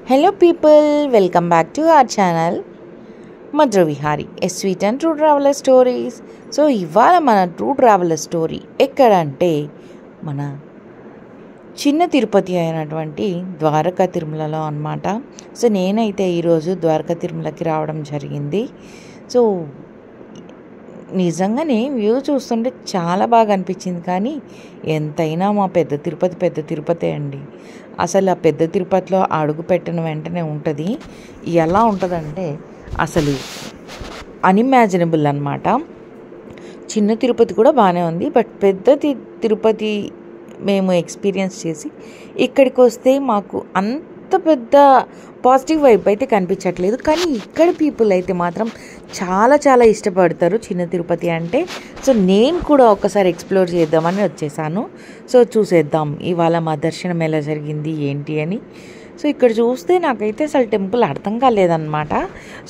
Hello people, welcome back to our channel Madhur Vihari, a sweet and true traveler stories. So ఇవాళ మన true traveller story ఎక్కడంటే మన చిన్న తిరుపతి అయినటువంటి ద్వారకా తిరుమలలో అన్నమాట. సో నేనైతే ఈరోజు ద్వారకా తిరుమలకి రావడం జరిగింది. సో నిజంగానే వ్యూ చూస్తుంటే చాలా బాగా అనిపించింది. కానీ ఎంతైనా మా పెద్ద తిరుపతి అండి. అసలు ఆ పెద్ద తిరుపతిలో అడుగు పెట్టిన వెంటనే ఉంటుంది ఎలా ఉంటుందంటే అసలు అన్ఇమాజినబుల్ అన్నమాట. చిన్న తిరుపతి కూడా బాగానే ఉంది, బట్ పెద్ద తిరుపతి మేము ఎక్స్పీరియన్స్ చేసి ఇక్కడికి వస్తే మాకు అంత పెద్ద పాజిటివ్ వైబ్ అయితే కనిపించట్లేదు. కానీ ఇక్కడ పీపుల్ అయితే మాత్రం చాలా చాలా ఇష్టపడతారు చిన్న తిరుపతి అంటే. సో నేను కూడా ఒకసారి ఎక్స్ప్లోర్ చేద్దామని వచ్చేసాను. సో చూసేద్దాం ఇవాళ మా దర్శనం ఎలా జరిగింది ఏంటి అని. సో ఇక్కడ చూస్తే నాకైతే అసలు టెంపుల్ అర్థం కాలేదన్నమాట.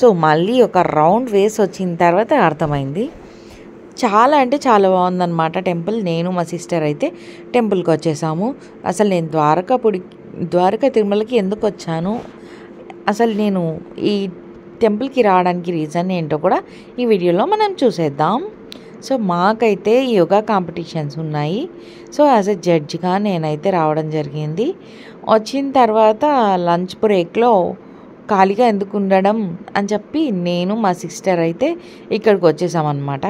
సో మళ్ళీ ఒక రౌండ్ వేసి వచ్చిన తర్వాత అర్థమైంది. చాలా అంటే చాలా బాగుందన్నమాట టెంపుల్. నేను మా సిస్టర్ అయితే టెంపుల్కి వచ్చేసాము. అసలు నేను ద్వారకా తిరుమలకి ఎందుకు వచ్చాను, అసలు నేను ఈ టెంపుల్కి రావడానికి రీజన్ ఏంటో కూడా ఈ వీడియోలో మనం చూసేద్దాం. సో మాకైతే యోగా కాంపిటీషన్స్ ఉన్నాయి. సో యాజ్ ఎ జడ్జిగా నేనైతే రావడం జరిగింది. వచ్చిన తర్వాత లంచ్ బ్రేక్లో ఖాళీగా ఎందుకు ఉండడం అని చెప్పి నేను మా సిస్టర్ అయితే ఇక్కడికి వచ్చేసామన్నమాట.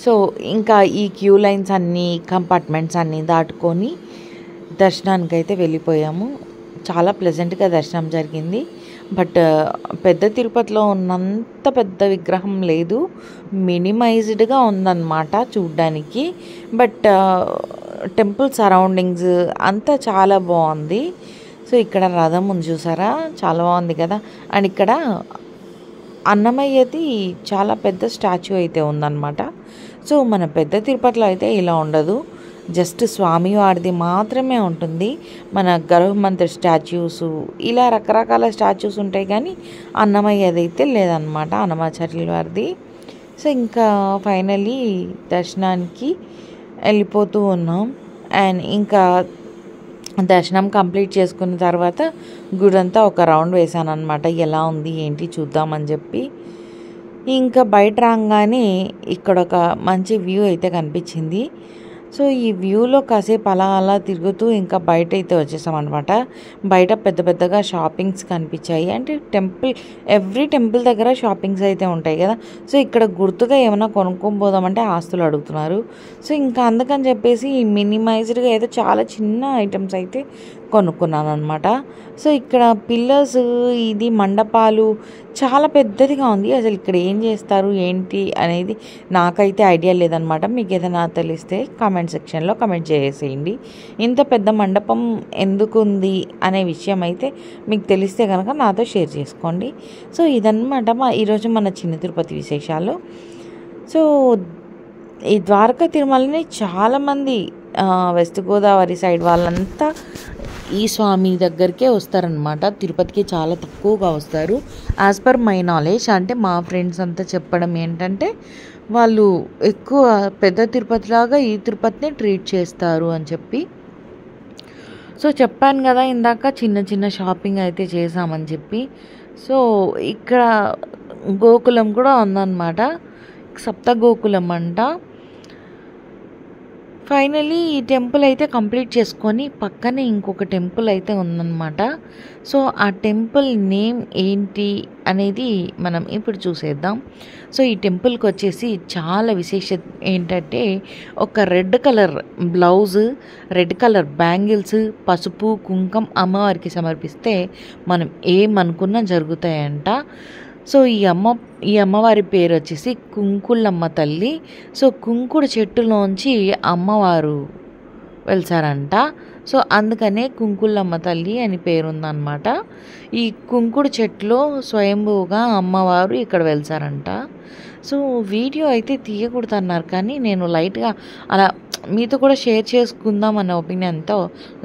సో ఇంకా ఈ క్యూ లైన్స్ అన్నీ కంపార్ట్మెంట్స్ అన్నీ దాటుకొని దర్శనానికి అయితే వెళ్ళిపోయాము. చాలా ప్లెజెంట్గా దర్శనం జరిగింది. బట్ పెద్ద తిరుపతిలో ఉన్నంత పెద్ద విగ్రహం లేదు, మినిమైజ్డ్గా ఉందన్నమాట చూడ్డానికి. బట్ టెంపుల్ సరౌండింగ్స్ అంతా చాలా బాగుంది. సో ఇక్కడ రథం ఉంది చూసారా, చాలా బాగుంది కదా. అండ్ ఇక్కడ అన్నమయ్యది చాలా పెద్ద స్టాచ్యూ అయితే ఉందన్నమాట. సో మన పెద్ద తిరుపతిలో అయితే ఇలా ఉండదు, జస్ట్ స్వామివారిది మాత్రమే ఉంటుంది. మన గర్భమంత్రి స్టాచ్యూస్ ఇలా రకరకాల స్టాచ్యూస్ ఉంటాయి, కానీ అన్నమయ్యది అయితే లేదన్నమాట, అన్నమాచార్యుల వారిది. సో ఇంకా ఫైనలీ దర్శనానికి వెళ్ళిపోతూ ఉన్నాం. అండ్ ఇంకా దర్శనం కంప్లీట్ చేసుకున్న తర్వాత గుడంతా ఒక రౌండ్ వేసాను అనమాట, ఎలా ఉంది ఏంటి చూద్దామని చెప్పి. ఇంకా బయట రాగానే ఇక్కడ ఒక మంచి వ్యూ అయితే కనిపించింది. సో ఈ వ్యూలో కాసేపు అలా తిరుగుతూ ఇంకా బయట అయితే వచ్చేసామన్నమాట. బయట పెద్దగా షాపింగ్స్ కనిపించాయి. అంటే ఎవ్రీ టెంపుల్ దగ్గర షాపింగ్స్ అయితే ఉంటాయి కదా. సో ఇక్కడ గుర్తుగా ఏమైనా కొనుక్కొని పోదామంటే ఆస్తులు అడుగుతున్నారు. సో ఇంకా అందుకని చెప్పేసి మినిమైజ్డ్గా అయితే చాలా చిన్న ఐటమ్స్ అయితే కొనుక్కున్నాను అనమాట. సో ఇక్కడ పిల్లర్స్, ఇది మండపాలు చాలా పెద్దదిగా ఉంది. అసలు ఇక్కడ ఏం చేస్తారు ఏంటి అనేది నాకైతే ఐడియా లేదనమాట. మీకు ఏదైనా తెలిస్తే కామెంట్ సెక్షన్లో కామెంట్ చేసేయండి. ఇంత పెద్ద మండపం ఎందుకు ఉంది అనే విషయం అయితే మీకు తెలిస్తే కనుక నాతో షేర్ చేసుకోండి. సో ఇదన్నమాట ఈరోజు మన చిన్న తిరుపతి విశేషాలు. సో ఈ ద్వారకా తిరుమలని చాలామంది వెస్ట్ గోదావరి సైడ్ వాళ్ళంతా ఈ స్వామి దగ్గరికే వస్తారనమాట. తిరుపతికి చాలా తక్కువగా వస్తారు. యాజ్ పర్ మై నాలెడ్జ్, అంటే మా ఫ్రెండ్స్ అంతా చెప్పడం ఏంటంటే వాళ్ళు ఎక్కువ పెద్ద తిరుపతి లాగా ఈ తిరుపతిని ట్రీట్ చేస్తారు అని చెప్పి. సో చెప్పాను కదా ఇందాక చిన్న షాపింగ్ అయితే చేసామని చెప్పి. సో ఇక్కడ గోకులం కూడా ఉందన్నమాట, సప్త గోకులం అంట. ఫైనలీ ఈ టెంపుల్ అయితే కంప్లీట్ చేసుకొని పక్కనే ఇంకొక టెంపుల్ అయితే ఉందన్నమాట. సో ఆ టెంపుల్ నేమ్ ఏంటి అనేది మనం ఇప్పుడు చూసేద్దాం. సో ఈ టెంపుల్కి వచ్చేసి చాలా విశేషత ఏంటంటే ఒక red colour blouse, red colour bangles, పసుపు కుంకం అమ్మవారికి సమర్పిస్తే మనం ఏమనుకున్నా జరుగుతాయంట. సో ఈ అమ్మవారి పేరు వచ్చేసి కుంకుళ్ళమ్మ తల్లి. సో కుంకుడు చెట్టులోంచి అమ్మవారు వెళ్తారంట. సో అందుకనే కుంకుళ్ళమ్మ తల్లి అని పేరుందన్నమాట. ఈ కుంకుడు చెట్టులో స్వయంభూగా అమ్మవారు ఇక్కడ వెళ్తారంట. సో వీడియో అయితే తీయకూడదన్నారు, కానీ నేను లైట్గా అలా మీతో కూడా షేర్ చేసుకుందాం అనే ఒపీనియన్తో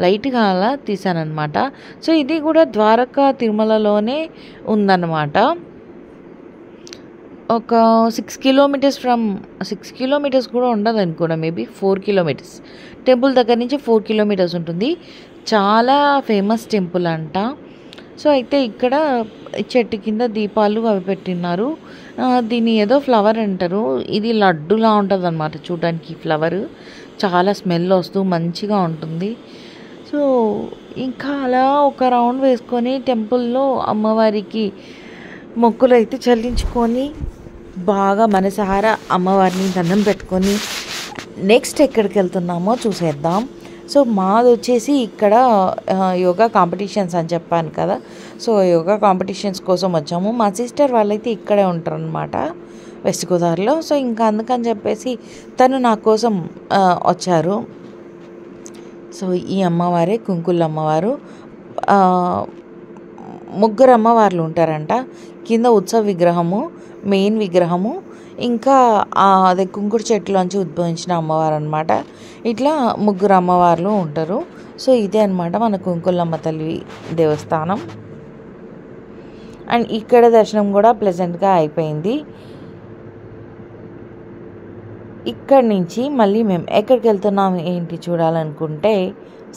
లైట్గా అలా తీసానమాట. సో ఇది కూడా ద్వారకా తిరుమలలోనే ఉందన్నమాట. ఒక 6 కిలోమీటర్స్ కూడా ఉండదు అనుకోండి, మేబీ 4 కిలోమీటర్స్. టెంపుల్ దగ్గర నుంచి 4 కిలోమీటర్స్ ఉంటుంది. చాలా ఫేమస్ టెంపుల్ అంట. సో అయితే ఇక్కడ చెట్టు కింద దీపాలు అవి పెట్టినారు. దీన్ని ఏదో ఫ్లవర్ అంటారు. ఇది లడ్డులా ఉంటుంది అన్నమాట చూడడానికి. ఫ్లవర్ చాలా స్మెల్ వస్తూ మంచిగా ఉంటుంది. సో ఇంకా అలా ఒక రౌండ్ వేసుకొని టెంపుల్లో అమ్మవారికి మొక్కులు అయితే చెల్లించుకొని బాగా మనసారా అమ్మవారిని దండం పెట్టుకొని నెక్స్ట్ ఎక్కడికి వెళ్తున్నామో చూసేద్దాం. సో మాది వచ్చేసి ఇక్కడ యోగా కాంపిటీషన్స్ అని చెప్పాను కదా. సో యోగా కాంపిటీషన్స్ కోసం వచ్చాము. మా సిస్టర్ వాళ్ళైతే ఇక్కడే ఉంటారు అనమాట, వెస్ట్ గోదావరిలో. సో ఇంకా అందుకని చెప్పేసి తను నా కోసం వచ్చారు. సో ఈ అమ్మవారే కుంకుళ్ళ అమ్మవారు. ముగ్గురు అమ్మవార్లు ఉంటారంట. కింద ఉత్సవ విగ్రహము, మెయిన్ విగ్రహము, ఇంకా అదే కుంకుడు చెట్టులోంచి ఉద్భవించిన అమ్మవారు అనమాట. ఇట్లా ముగ్గురు అమ్మవార్లు ఉంటారు. సో ఇదే అనమాట మన కుంకుళ్ళమ్మ తల్లి దేవస్థానం. అండ్ ఇక్కడ దర్శనం కూడా ప్లెజెంట్గా అయిపోయింది. ఇక్కడి నుంచి మళ్ళీ మేము ఎక్కడికి వెళ్తున్నాము ఏంటి చూడాలనుకుంటే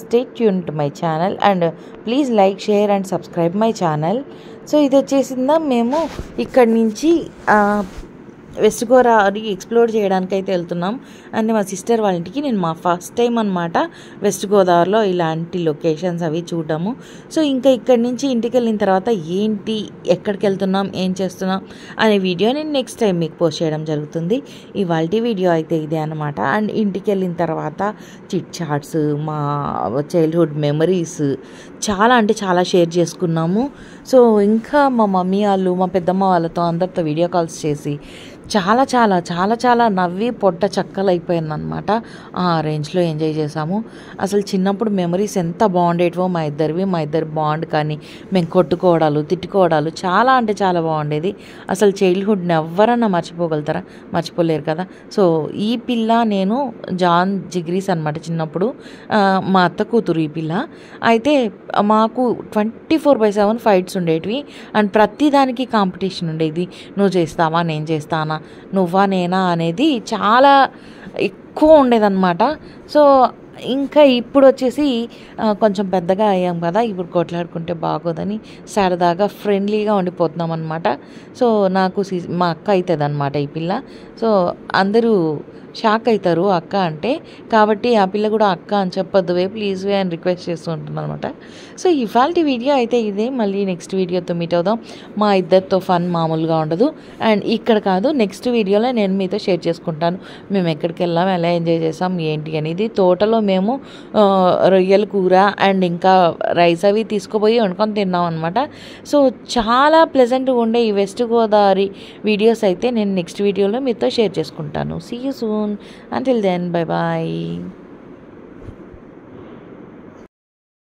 stay tune to my channel and please like, share and subscribe my channel. So ఇది వచ్చేసిందా మేము ఇక్కడి నుంచి వెస్ట్ గోదావరి ఎక్స్ప్లోర్ చేయడానికి అయితే వెళ్తున్నాం. అండ్ మా సిస్టర్ వాళ్ళ ఇంటికి నేను మా ఫస్ట్ టైం అనమాట వెస్ట్ గోదావరిలో ఇలాంటి లొకేషన్స్ అవి చూడటము. సో ఇంకా ఇక్కడి నుంచి ఇంటికి వెళ్ళిన తర్వాత ఏంటి, ఎక్కడికి వెళ్తున్నాం, ఏం చేస్తున్నాం అనే వీడియో నేను నెక్స్ట్ టైం మీకు పోస్ట్ చేయడం జరుగుతుంది. ఇవాళ వీడియో అయితే ఇదే అనమాట. అండ్ ఇంటికి వెళ్ళిన తర్వాత చిట్ చాట్స్, మా చైల్డ్హుడ్ మెమరీస్ చాలా అంటే చాలా షేర్ చేసుకున్నాము. సో ఇంకా మా మమ్మీ వాళ్ళు, మా పెద్దమ్మ వాళ్ళతో అందరితో వీడియో కాల్స్ చేసి చాలా చాలా చాలా చాలా నవ్వి పొట్ట చక్కలు అయిపోయిందనమాట. ఆ రేంజ్లో ఎంజాయ్ చేసాము. అసలు చిన్నప్పుడు మెమరీస్ ఎంత బాగుండేటివో మా ఇద్దరి బాండ్ కానీ మేము కొట్టుకోవడాలు, తిట్టుకోవడాలు చాలా అంటే చాలా బాగుండేది. అసలు చైల్డ్హుడ్ని ఎవరన్నా మర్చిపోగలుగుతారా? మర్చిపోలేరు కదా. సో ఈ పిల్ల నేను జాన్ జిగ్రీస్ అనమాట చిన్నప్పుడు. మా అత్త కూతురు ఈ పిల్ల. అయితే మాకు 24/7 ఫైట్స్ ఉండేటివి. అండ్ ప్రతి దానికి కాంపిటీషన్ ఉండేది. నువ్వు చేస్తావా, నేను చేస్తానా, నువ్వా నేనా అనేది చాలా ఎక్కువ ఉండేదన్నమాట. సో ఇంకా ఇప్పుడు వచ్చేసి కొంచెం పెద్దగా అయ్యాం కదా, ఇప్పుడు కొట్లాడుకుంటే బాగోదని సరదాగా ఫ్రెండ్లీగా ఉండిపోతున్నాం అనమాట. సో నాకు మా అక్క అవుతుంది అనమాట ఈ పిల్ల. సో అందరూ షాక్ అవుతారు అక్క అంటే, కాబట్టి ఆ పిల్ల కూడా అక్క అని చెప్పొద్దు ప్లీజ్ అని రిక్వెస్ట్ చేస్తూ ఉంటుంది అనమాట. సో ఇవాళ వీడియో అయితే ఇదే. మళ్ళీ నెక్స్ట్ వీడియోతో మీట్ అవుదాం. మా ఇద్దరితో ఫన్ మామూలుగా ఉండదు. అండ్ ఇక్కడ కాదు, నెక్స్ట్ వీడియోలో నేను మీతో షేర్ చేసుకుంటాను మేము ఎక్కడికి వెళ్ళాం, ఎలా ఎంజాయ్ చేసాం ఏంటి అనేది. తోటలో మేము రొయ్యల కూర అండ్ ఇంకా రైస్ అవి తీసుకుపోయి వండుకొని తిన్నాం అనమాట. సో చాలా ప్లెజెంట్గా ఉండే ఈ వెస్ట్ గోదావరి వీడియోస్ అయితే నేను నెక్స్ట్ వీడియోలో మీతో షేర్ చేసుకుంటాను. See you soon. Until then, bye bye.